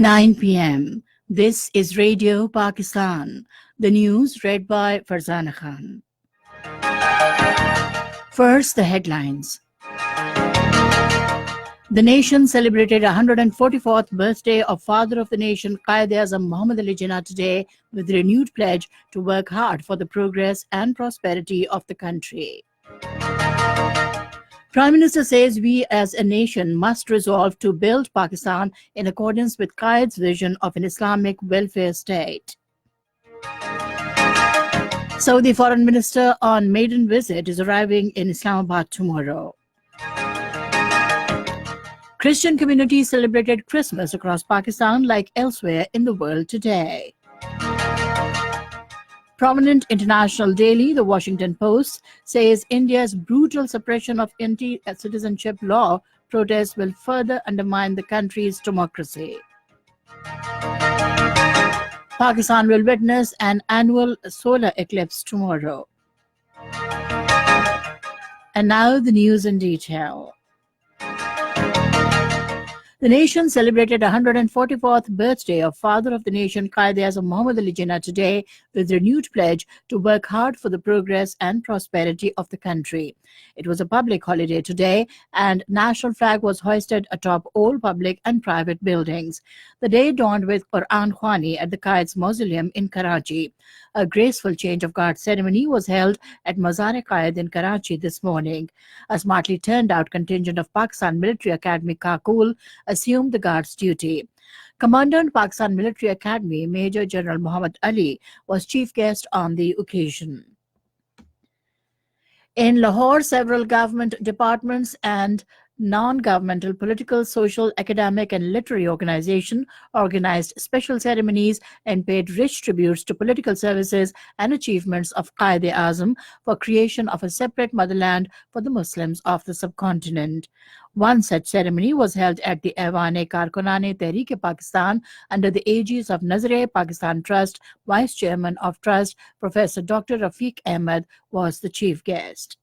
9 p.m. This is Radio Pakistan. The news read by Farzana Khan. First, the headlines. The nation celebrated 144th birthday of Father of the Nation Quaid-e-Azam Muhammad Ali Jinnah today with renewed pledge to work hard for the progress and prosperity of the country. Prime Minister says we as a nation must resolve to build Pakistan in accordance with Quaid's vision of an Islamic welfare state. Saudi Foreign Minister on maiden visit is arriving in Islamabad tomorrow. Christian communities celebrated Christmas across Pakistan like elsewhere in the world today. Prominent international daily, The Washington Post, says India's brutal suppression of anti-citizenship law protests will further undermine the country's democracy. Pakistan will witness an annual solar eclipse tomorrow. And now the news in detail. The nation celebrated 144th birthday of Father of the Nation Quaid-e-Azam Muhammad Ali Jinnah today with renewed pledge to work hard for the progress and prosperity of the country. It was a public holiday today and national flag was hoisted atop all public and private buildings. The day dawned with Quran Khwani at the Quaid's mausoleum in Karachi. A graceful change of guard ceremony was held at Mazar-e-Quaid in Karachi this morning. A smartly turned out contingent of Pakistan Military Academy Kakul assumed the guard's duty. Commandant Pakistan Military Academy Major General Muhammad Ali was chief guest on the occasion. In Lahore, several government departments and non-governmental political, social, academic and literary organizations organized special ceremonies and paid rich tributes to political services and achievements of Quaid-e-Azam for creation of a separate motherland for the Muslims of the subcontinent. One such ceremony was held at the Aiwan-e-Karkonane-Tehreek-e-Pakistan under the aegis of Nazar-e-Pakistan Trust. Vice Chairman of Trust, Professor Dr. Rafiq Ahmed, was the chief guest.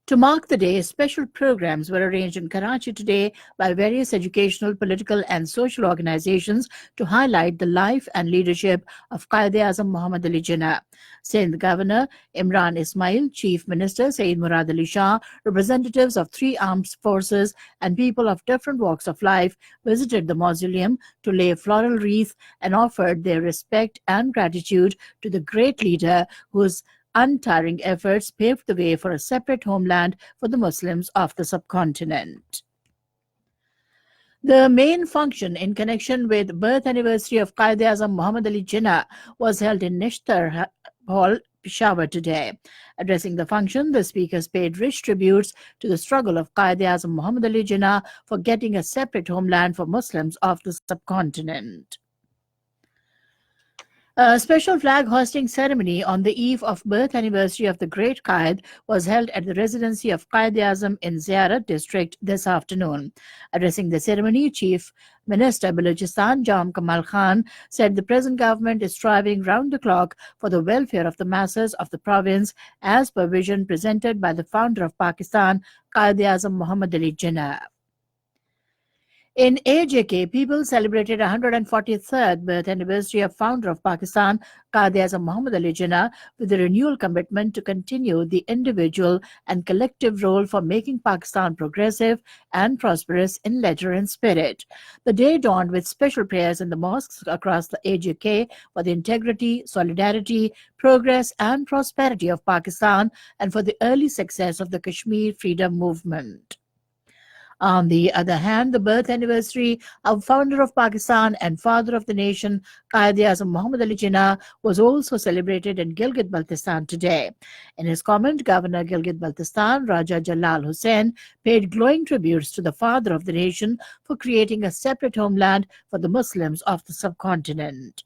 To mark the day, special programs were arranged in Karachi today by various educational, political and social organizations to highlight the life and leadership of Quaid-e-Azam Muhammad Ali Jinnah. Sindh Governor Imran Ismail, Chief Minister Saeed Murad Ali Shah, representatives of 3 armed forces and people of different walks of life visited the mausoleum to lay a floral wreath and offered their respect and gratitude to the great leader whose untiring efforts paved the way for a separate homeland for the Muslims of the subcontinent. The main function in connection with birth anniversary of Quaid-e-Azam Muhammad Ali Jinnah was held in Nishtar Hall, Peshawar today. Addressing the function, the speakers paid rich tributes to the struggle of Quaid-e-Azam Muhammad Ali Jinnah for getting a separate homeland for Muslims of the subcontinent. A special flag hoisting ceremony on the eve of birth anniversary of the great Quaid was held at the residency of Quaid-e-Azam in Ziyarat district this afternoon. Addressing the ceremony, Chief Minister Balochistan Jam Kamal Khan said the present government is striving round the clock for the welfare of the masses of the province as per vision presented by the founder of Pakistan, Quaid-e-Azam Muhammad Ali Jinnah. In AJK, people celebrated 143rd birth anniversary of founder of Pakistan, Quaid-e-Azam Muhammad Ali Jinnah, with a renewal commitment to continue the individual and collective role for making Pakistan progressive and prosperous in letter and spirit. The day dawned with special prayers in the mosques across the AJK for the integrity, solidarity, progress and prosperity of Pakistan and for the early success of the Kashmir freedom movement. On the other hand, the birth anniversary of founder of Pakistan and father of the nation, Quaid-e-Azam Muhammad Ali Jinnah, was also celebrated in Gilgit-Baltistan today. In his comment, Governor Gilgit-Baltistan, Raja Jalal Hussain, paid glowing tributes to the father of the nation for creating a separate homeland for the Muslims of the subcontinent.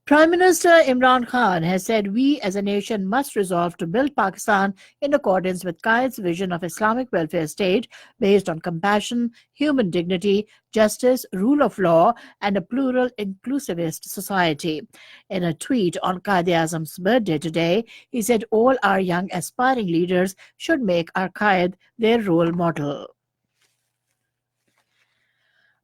Prime Minister Imran Khan has said we as a nation must resolve to build Pakistan in accordance with Quaid's vision of Islamic welfare state based on compassion, human dignity, justice, rule of law, and a plural, inclusivist society. In a tweet on Quaid-e-Azam's birthday today, he said all our young aspiring leaders should make our Quaid their role model.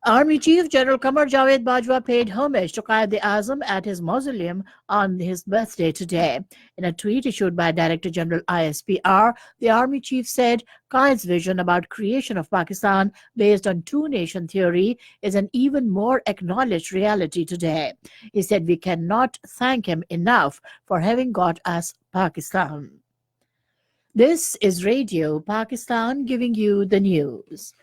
Army Chief General Qamar Javed Bajwa paid homage to Quaid-e-Azam at his mausoleum on his birthday today. In a tweet issued by Director General ISPR, the Army Chief said Qaid's vision about creation of Pakistan based on two-nation theory is an even more acknowledged reality today. He said we cannot thank him enough for having got us Pakistan. This is Radio Pakistan giving you the news.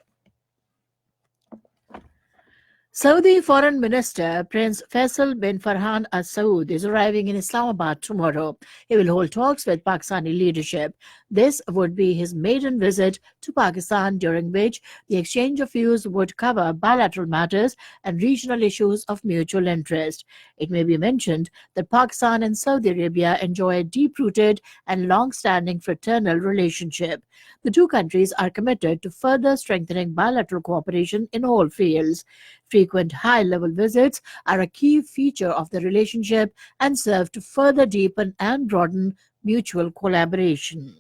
Saudi Foreign Minister Prince Faisal bin Farhan Al Saud is arriving in Islamabad tomorrow. He will hold talks with Pakistani leadership. This would be his maiden visit to Pakistan, during which the exchange of views would cover bilateral matters and regional issues of mutual interest. It may be mentioned that Pakistan and Saudi Arabia enjoy a deep-rooted and long-standing fraternal relationship. The two countries are committed to further strengthening bilateral cooperation in all fields. Frequent high-level visits are a key feature of the relationship and serve to further deepen and broaden mutual collaboration.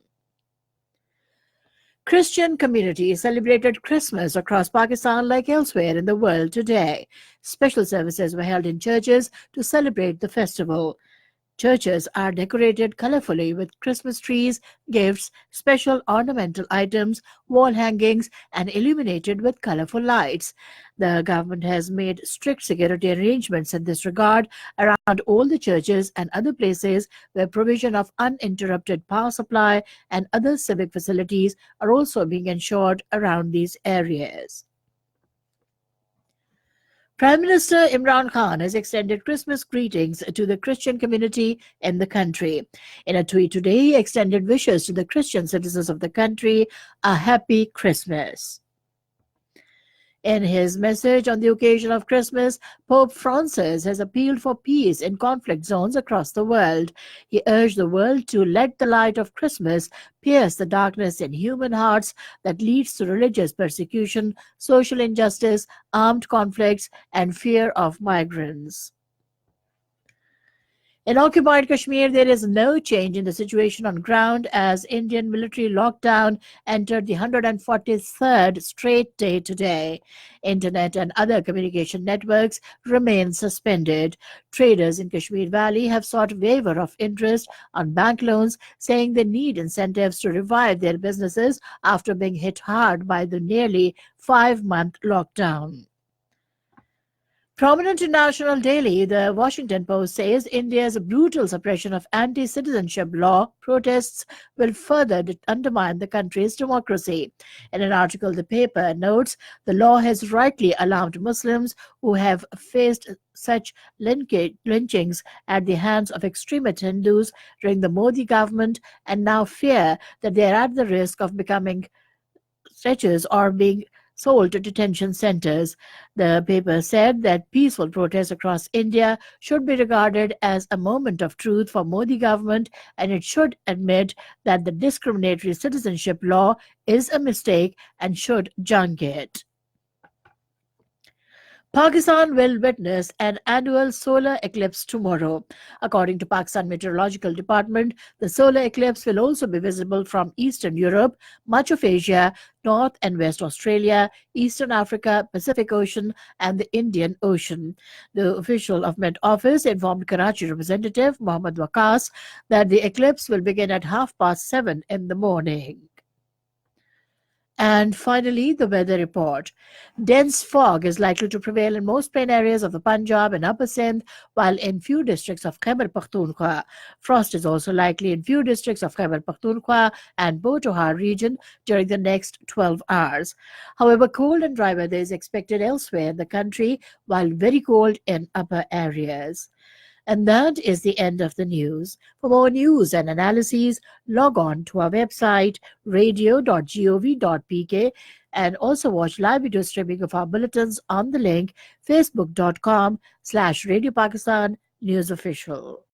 Christian communities celebrated Christmas across Pakistan like elsewhere in the world today. Special services were held in churches to celebrate the festival. Churches are decorated colorfully with Christmas trees, gifts, special ornamental items, wall hangings, and illuminated with colorful lights. The government has made strict security arrangements in this regard around all the churches and other places where provision of uninterrupted power supply and other civic facilities are also being ensured around these areas. Prime Minister Imran Khan has extended Christmas greetings to the Christian community in the country. In a tweet today, he extended wishes to the Christian citizens of the country a happy Christmas. In his message on the occasion of Christmas, Pope Francis has appealed for peace in conflict zones across the world. He urged the world to let the light of Christmas pierce the darkness in human hearts that leads to religious persecution, social injustice, armed conflicts, and fear of migrants. In occupied Kashmir, there is no change in the situation on ground as Indian military lockdown entered the 143rd straight day today. Internet and other communication networks remain suspended. Traders in Kashmir Valley have sought waiver of interest on bank loans, saying they need incentives to revive their businesses after being hit hard by the nearly 5-month lockdown. Prominent in national daily, the Washington Post says India's brutal suppression of anti-citizenship law protests will further undermine the country's democracy. In an article, the paper notes the law has rightly alarmed Muslims who have faced such lynchings at the hands of extremist Hindus during the Modi government and now fear that they are at the risk of becoming stretchers or being sold to detention centers. The paper said that peaceful protests across India should be regarded as a moment of truth for Modi government, and it should admit that the discriminatory citizenship law is a mistake and should junk it. Pakistan will witness an annual solar eclipse tomorrow. According to Pakistan Meteorological Department, the solar eclipse will also be visible from Eastern Europe, much of Asia, North and West Australia, Eastern Africa, Pacific Ocean, and the Indian Ocean. The official of Met Office informed Karachi representative Mohammad Waqas that the eclipse will begin at 7:30 in the morning. And finally, the weather report. Dense fog is likely to prevail in most plain areas of the Punjab and Upper Sindh, while in few districts of Khyber Pakhtunkhwa. Frost is also likely in few districts of Khyber Pakhtunkhwa and Botohar region during the next 12 hours. However, cold and dry weather is expected elsewhere in the country, while very cold in upper areas. And that is the end of the news. For more news and analyses, log on to our website, radio.gov.pk, and also watch live video streaming of our bulletins on the link facebook.com/Radio Pakistan News Official.